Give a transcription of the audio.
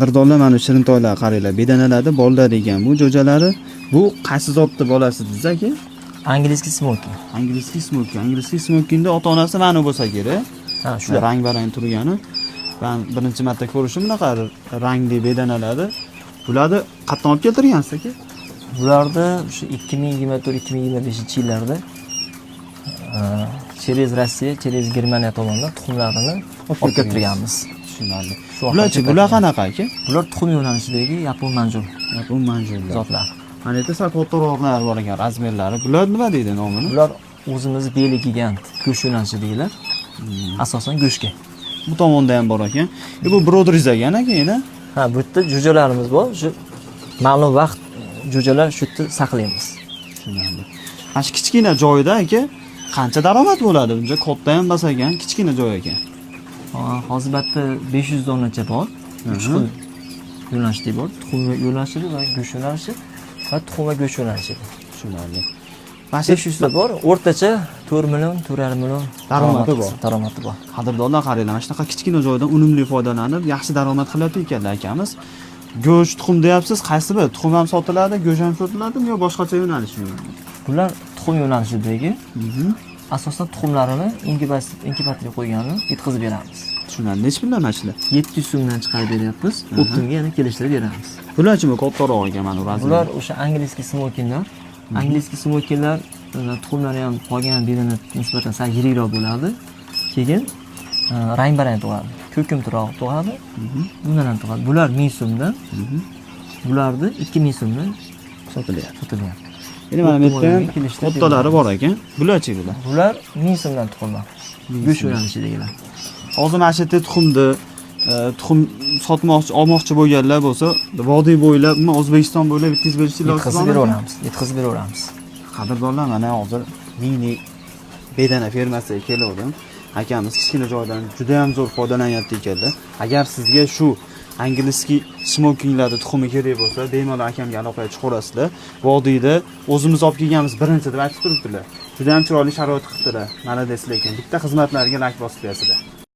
Qadrdonlar, mana shirin toylar qaranglar, bedanalarda bolalar ekan. Bu jo'jalari, bu qaysi zotni bolasi dedingiz aka? Angliskiy smoking. Angliskiy smoking. Angliskiy smokingda ota-onasi mana bo'lsa kerak. Ha, shular. Rang-barang turgani. Men birinchi marta ko'rishim bunaqa rangli bedanalarni. Bularni qayerdan olib keltirgansiz aka? Bularda shu 2024-2025-yillarda через Rossiya, через Germaniya tomonidan tuxumlarini olib keltirganmiz. Tushunarli. Bular qanaqa aka? Bular tuxum yo'nalishidagi yapon manjul. Yapon manjullar. Zotlar. Mana yerda sal kattaroqlar bor ekan, razmerlari. Bular nima deydi nomini? Bular o'zimiz beli gigant go'sht yo'nalishi deydilar. Asosan go'shtga. Bu tomonda ham bor ekan. Bu brodriz ekan aka yana. Ha, bu yerda jo'jalarimiz bor. Shu ma'lum vaqt jo'jalar shu yerda saqlaymiz. Tushunarli. Mana shu kichkina joyda aka qancha daromad bo'ladi? Buncha katta ham emas ekan, kichkina joy ekan. Hozir batda 500 donacha bor. 3 xil yo'nalishda bor. Tuxum yo'nalishi va go'sht yo'nalishi va tuxum va go'sht yo'nalishi. Tushunarli. 500 da bor. O'rtacha 4 million, 4,5 million daromadi bor. Daromadi bor. Qadrdonlar qaranglar, mana shunaqa kichkina joydan unumli foydalanib, yaxshi daromad qilyapti ekanlar akamiz. Go'sht, tuxum deyapsiz, qaysi bir? Tuxum ham sotiladi, go'sht ham sotiladimi yo boshqacha yo'nalishmi? Bular tuxum yo'nalishidagi asosan tuxumlarini inkubatorga qo'yganini yetkazib beramiz. Tushunarli. Nech puldan mana shular? 700 so'mdan chiqarib beryapmiz. O'ttinga yana kelishtirib beramiz. Bularchimi kattaroq ekan mana razmer? Bular o'sha angliskiy smokinglar. Angliskiy smokinglar tuxumlari ham qolgan belini nisbatan sal yirikroq bo'ladi. Keyin rang-barang tug'adi. Ko'kimtiroq tug'adi. Bundan ham tug'adi. Bular 1000 so'mdan. Bularni 2000 so'mdan sotilyapti. Endi mana bu yerda ham kattalari bor ekan. Bularchi bular? Bular 1000 so'mdan tuxumlar. Go'sht yo'nalishidagilar. Hozir mana shu yerda tuxum sotmoqchi, olmoqchi bo'lganlar bo'lsa, vodiy bo'ylab, O'zbekiston bo'ylab yetkazib berishni yetkazib beraveramiz. Qadrdonlar, mana hozir mini bedana fermasiga keldim. Akamiz kichkina joydan juda ham zo'r foydalanyapti ekanlar. Agar sizga shu angliskiy smokinglarda tuxumi kerak bo'lsa, bemalol akamga aloqaga chiqarasizlar. Vodiyda o'zimiz olib kelganmiz birinchi deb aytib turibdilar. Juda ham chiroyli sharoit qilibdilar. Mana desizlar ekan, bitta xizmatlariga like bosib qo'yasizlar.